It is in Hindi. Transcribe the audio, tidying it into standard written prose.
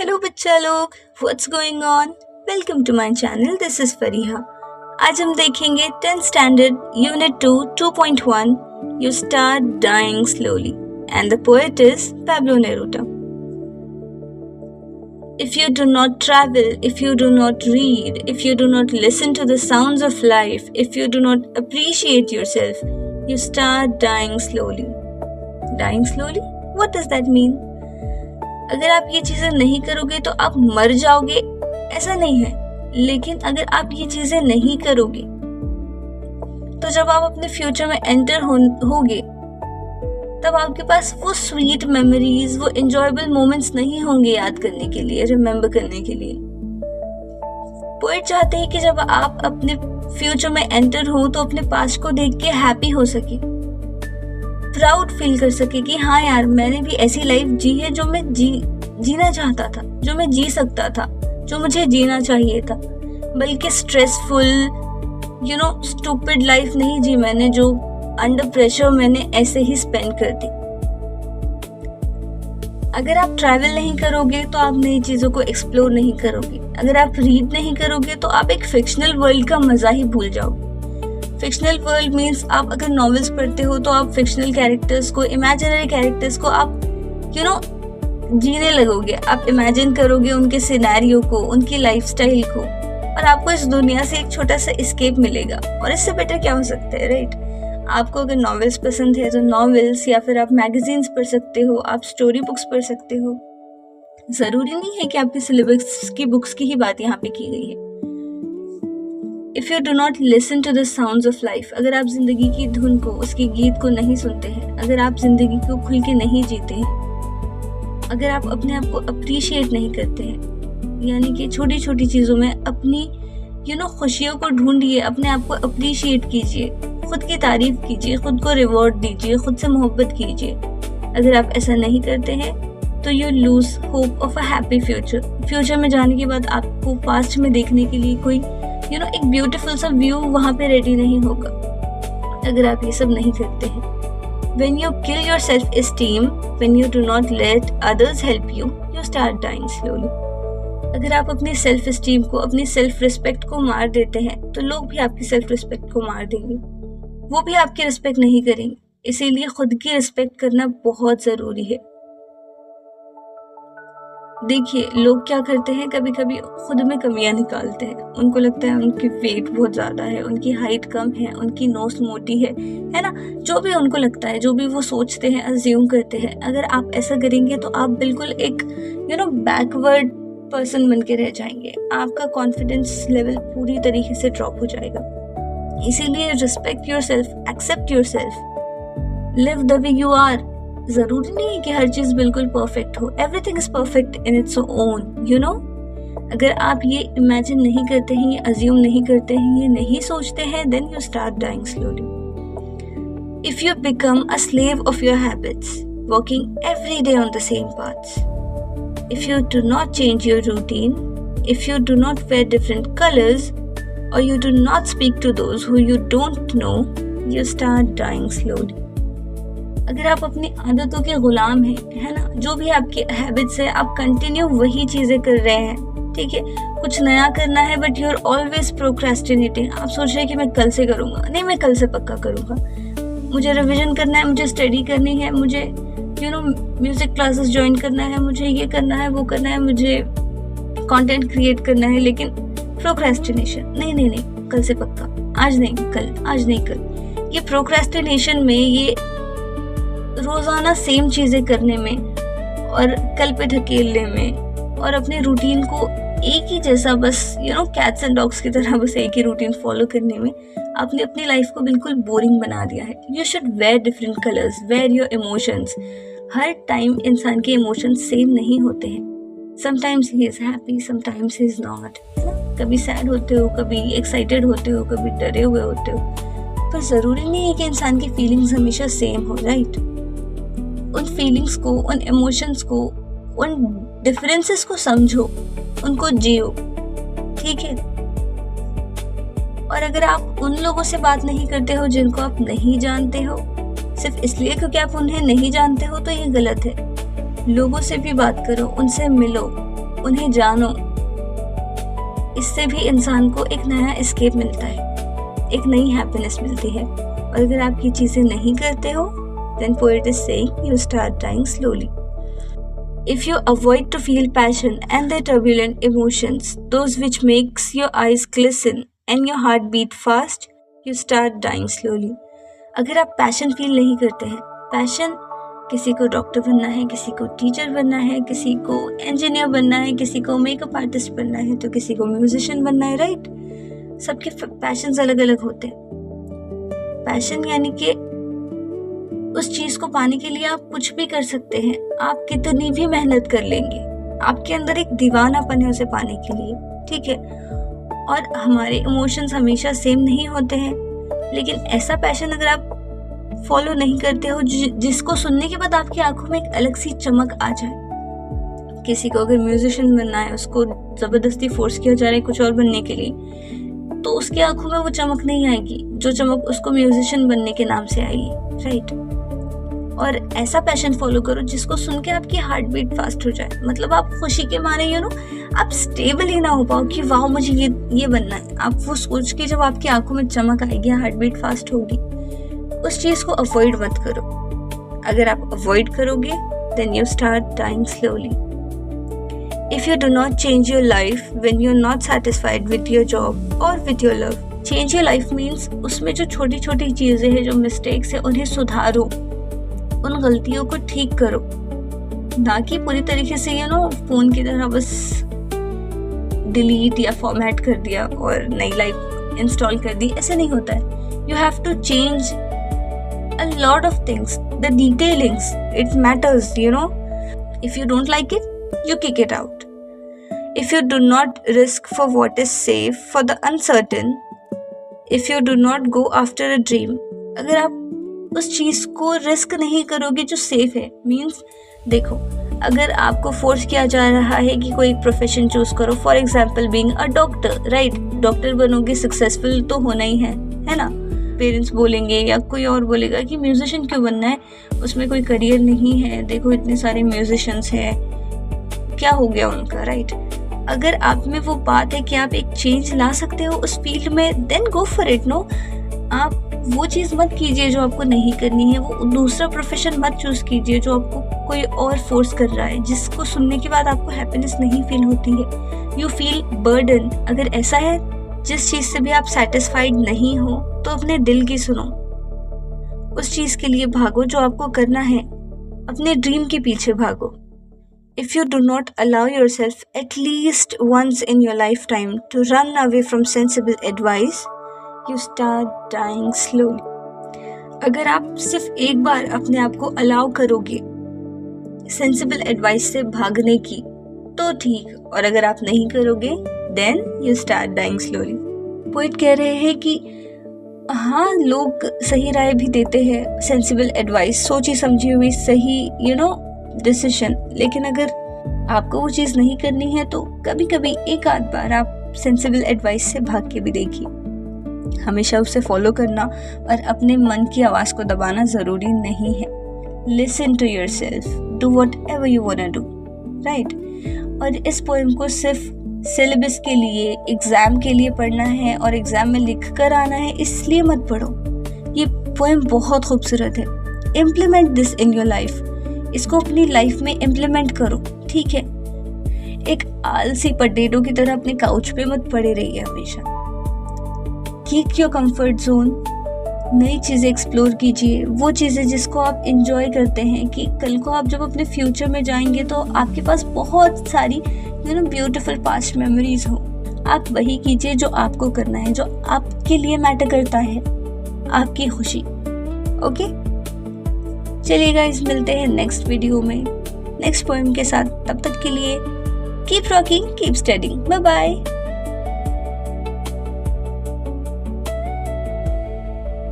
हेलो बच्चा लोग, what's going on. Welcome to my channel. This is Fariha. आज हम देखेंगे 10th standard unit 2 2.1 you start dying slowly and the poet is Pablo Neruda. If you do not travel, if you do not read, if you do not listen to the sounds of life, if you do not appreciate yourself, you start dying slowly. Dying slowly? What does that mean? अगर आप ये चीजें नहीं करोगे तो आप मर जाओगे, ऐसा नहीं है। लेकिन अगर आप ये चीजें नहीं करोगे तो जब आप अपने फ्यूचर में एंटर होगे तब आपके पास वो स्वीट मेमोरीज, वो एंजॉयबल मोमेंट्स नहीं होंगे याद करने के लिए, रिमेम्बर करने के लिए। पोएट चाहते हैं कि जब आप अपने फ्यूचर में एंटर हो तो अपने पास्ट को देख के हैप्पी हो सके, प्राउड फील कर सके कि हाँ यार, मैंने भी ऐसी लाइफ जी है जो मैं जीना चाहता था, जो मैं जी सकता था, जो मुझे जीना चाहिए था। बल्कि स्ट्रेसफुल स्टूपिड लाइफ नहीं जी मैंने, जो अंडर प्रेशर मैंने ऐसे ही स्पेंड कर दी। अगर आप ट्रैवल नहीं करोगे तो आप नई चीजों को एक्सप्लोर नहीं करोगे। अगर आप रीड नहीं करोगे तो आप एक फिक्शनल वर्ल्ड का मजा ही भूल जाओगे। फिक्शनल वर्ल्ड मीन्स आप अगर नॉवेल्स पढ़ते हो तो आप फिक्शनल कैरेक्टर्स को, इमेजिनरी कैरेक्टर्स को आप जीने लगोगे। आप इमेजिन करोगे उनके सिनेरियो को, उनकी लाइफस्टाइल को, और आपको इस दुनिया से एक छोटा सा एस्केप मिलेगा। और इससे बेटर क्या हो सकता है, राइट? आपको अगर नॉवेल्स पसंद है तो नॉवेल्स, या फिर आप मैगजीन्स पढ़ सकते हो, आप स्टोरी बुक्स पढ़ सकते हो। जरूरी नहीं है कि आपके सिलेबस की बुक्स की ही बात यहाँ पे की गई है। If you do not listen to the sounds of life, अगर आप जिंदगी की धुन को, उसके गीत को नहीं सुनते हैं, अगर आप जिंदगी को खुल के नहीं जीते हैं, अगर आप अपने आप को अप्रिशिएट नहीं करते हैं, यानी कि छोटी छोटी चीजों में अपनी खुशियों को ढूंढिए, अपने आप को अप्रिशिएट कीजिए, खुद की तारीफ कीजिए, खुद को रिवॉर्ड दीजिए, खुद से मोहब्बत कीजिए। अगर आप ऐसा नहीं करते हैं तो you lose hope of a happy future. Future में जाने के बाद आपको पास्ट में देखने के लिए कोई एक ब्यूटीफुल सा व्यू वहां पे रेडी नहीं होगा अगर आप ये सब नहीं करते हैं। When you kill your self-esteem, when you do not let others help you, you start dying slowly. अगर आप अपनी सेल्फ एस्टीम को, अपनी सेल्फ रिस्पेक्ट को मार देते हैं तो लोग भी आपकी सेल्फ रिस्पेक्ट को मार देंगे, वो भी आपकी रिस्पेक्ट नहीं करेंगे। इसीलिए खुद की रिस्पेक्ट करना बहुत जरूरी है। देखिए, लोग क्या करते हैं, कभी कभी खुद में कमियां निकालते हैं। उनको लगता है उनकी वेट बहुत ज्यादा है, उनकी हाइट कम है, उनकी नोज मोटी है ना, जो भी उनको लगता है, जो भी वो सोचते हैं, अज्यूम करते हैं। अगर आप ऐसा करेंगे तो आप बिल्कुल एक बैकवर्ड पर्सन बन के रह जाएंगे। आपका कॉन्फिडेंस लेवल पूरी तरीके से ड्रॉप हो जाएगा। इसीलिए respect yourself, accept yourself, live the way you are. जरूरी नहीं है कि हर चीज बिल्कुल परफेक्ट हो। Everything is perfect in its own, अगर आप ये इमेजिन नहीं करते हैं, ये अज्यूम नहीं करते हैं, ये नहीं सोचते हैं, then you start dying slowly. If you become a slave of your habits, walking every day on the same paths, if you do not change your routine, if you do not wear different colours, or you do not speak to those who you don't know, you start dying slowly. अगर आप अपनी आदतों के गुलाम हैं, है ना, जो भी आपकी हैबिट्स है, आप कंटिन्यू वही चीजें कर रहे हैं, ठीक है, कुछ नया करना है but you are always procrastinating. आप सोच रहे हैं कि मैं कल से करूंगा, नहीं, मैं कल से पक्का करूंगा, मुझे रिवीजन करना है, मुझे स्टडी करनी है, मुझे म्यूजिक क्लासेस ज्वाइन करना है, मुझे ये करना है, वो करना है, मुझे कंटेंट क्रिएट करना है, लेकिन प्रोक्रेस्टिनेशन, नहीं नहीं नहीं, कल से पक्का, आज नहीं कल, आज नहीं कल। ये प्रोक्रेस्टिनेशन में, ये रोजाना सेम चीजें करने में और कल पे ढकेलने में और अपने रूटीन को एक ही जैसा, बस कैट्स एंड डॉग्स की तरह बस एक ही रूटीन फॉलो करने में आपने अपनी लाइफ को बिल्कुल बोरिंग बना दिया है। You should wear different colours, wear your emotions. हर टाइम इंसान के इमोशंस सेम नहीं होते हैं। Sometimes he is happy, sometimes he is not. कभी सैड होते हो, कभी एक्साइटेड होते हो, कभी डरे हुए होते हो, पर जरूरी नहीं है कि इंसान की फीलिंग्स हमेशा सेम हो, राइट? उन फीलिंग्स को, उन इमोशंस को, उन डिफरेंसेस को समझो, उनको जियो, ठीक है? और अगर आप उन लोगों से बात नहीं करते हो जिनको आप नहीं जानते हो, सिर्फ इसलिए क्योंकि आप उन्हें नहीं जानते हो, तो ये गलत है। लोगों से भी बात करो, उनसे मिलो, उन्हें जानो, इससे भी इंसान को एक नया एस्केप मिलता है, एक नई हैप्पीनेस मिलती है। और अगर आप ये चीज़ें नहीं करते हो, then poet is saying you start dying slowly. If you avoid to feel passion and the turbulent emotions, those which makes your eyes glisten and your heart beat fast, you start dying slowly. अगर आप पैशन फील नहीं करते हैं, पैशन किसी को डॉक्टर बनना है, किसी को टीचर बनना है, किसी को इंजीनियर बनना है, किसी को मेकअप आर्टिस्ट बनना है, तो किसी को म्यूजिशियन बनना है, राइट? सबके पैशंस अलग अलग होते हैं। पैशन यानी कि उस चीज को पाने के लिए आप कुछ भी कर सकते हैं, आप कितनी भी मेहनत कर लेंगे, आपके अंदर एक दीवानापन है उसे पाने के लिए, ठीक है? और हमारे इमोशंस हमेशा सेम नहीं होते हैं, लेकिन ऐसा पैशन अगर आप फॉलो नहीं करते हो जिसको सुनने के बाद आपकी आंखों में एक अलग सी चमक आ जाए। किसी को अगर म्यूजिशियन बनना है, उसको जबरदस्ती फोर्स किया जा रहा है कुछ और बनने के लिए, तो उसकी आंखों में वो चमक नहीं आएगी जो चमक उसको म्यूजिशियन बनने के नाम से आएगी, राइट? और ऐसा पैशन फॉलो करो जिसको सुन के आपकी हार्ट बीट फास्ट हो जाए, मतलब आप खुशी के मारे आप स्टेबल ही ना हो पाओ कि वाह मुझे ये बनना है। आप वो सोच के जब आपकी आंखों में चमक आएगी, हार्ट बीट फास्ट होगी, उस चीज को अवॉइड मत करो। अगर आप अवॉइड करोगे then you start dying slowly. If you do not change your life when you are not satisfied with your job or with your love, change your life means उसमें जो छोटी छोटी चीजें हैं, जो मिस्टेक्स है, उन्हें सुधारो, उन गलतियों को ठीक करो, ना कि पूरी तरीके से फोन की तरह बस डिलीट या फॉर्मेट कर दिया और नई लाइफ इंस्टॉल कर दी। ऐसे नहीं होता है। You have to change a lot of things, the detailings, it matters, if you don't like it, you kick it out. If you do not risk for what is safe for the uncertain, if you do not go after a dream, अगर आप उस चीज को रिस्क नहीं करोगे जो सेफ है, मीन्स देखो, अगर आपको फोर्स किया जा रहा है कि कोई प्रोफेशन चूज करो, for example being a doctor, right? Doctor बनोगे, सक्सेसफुल तो होना ही है ना? पेरेंट्स बोलेंगे या कोई और बोलेगा कि म्यूजिशियन क्यों बनना है, उसमें कोई करियर नहीं है, देखो इतने सारे म्यूजिशियंस हैं, क्या हो गया उनका, राइट? अगर आप में वो बात है कि आप एक चेंज ला सकते हो उस फील्ड में, then go for it. No, आप वो चीज़ मत कीजिए जो आपको नहीं करनी है, वो दूसरा प्रोफेशन मत चूज कीजिए जो आपको कोई और फोर्स कर रहा है, जिसको सुनने के बाद आपको हैप्पीनेस नहीं फील होती है, यू फील बर्डन। अगर ऐसा है, जिस चीज से भी आप सेटिस्फाइड नहीं हो, तो अपने दिल की सुनो, उस चीज के लिए भागो जो आपको करना है, अपने ड्रीम के पीछे भागो। If you do not allow yourself at least once in your lifetime to run away from sensible advice, you start dying slowly. अगर आप सिर्फ एक बार अपने आप को अलाउ करोगे सेंसिबल एडवाइस से भागने की, तो ठीक, और अगर आप नहीं करोगे then you start dying slowly. Poet कह रहे हैं कि हाँ, लोग सही राय भी देते हैं, सेंसिबल एडवाइस, सोची समझी हुई सही डिसीजन, लेकिन अगर आपको वो चीज़ नहीं करनी है तो कभी कभी एक आध बार आप सेंसिबल एडवाइस से भाग के भी देखिए। हमेशा उसे फॉलो करना और अपने मन की आवाज़ को दबाना ज़रूरी नहीं है। Listen to yourself, do whatever you want to do, right? और इस पोएम को सिर्फ सिलेबस के लिए, एग्ज़ाम के लिए पढ़ना है और एग्ज़ाम में लिख कर आना है इसलिए मत पढ़ो। ये पोएम बहुत खूबसूरत है। Implement this in your life, इसको अपनी लाइफ में इम्प्लीमेंट करो, ठीक है? एक आलसी पटेटो की तरह अपने काउच पे मत पड़े रहिए हमेशा। कीप योर कंफर्ट जोन, नई चीज़ें एक्सप्लोर कीजिए, वो चीज़ें जिसको आप इंजॉय करते हैं, कि कल को आप जब अपने फ्यूचर में जाएंगे तो आपके पास बहुत सारी ब्यूटीफुल पास्ट मेमोरीज हो। आप वही कीजिए जो आपको करना है, जो आपके लिए मैटर करता है, आपकी खुशी। ओके, चलिए गाइस, मिलते हैं नेक्स्ट वीडियो में नेक्स्ट पोएम के साथ। तब तक के लिए keep rocking, keep studying, bye bye.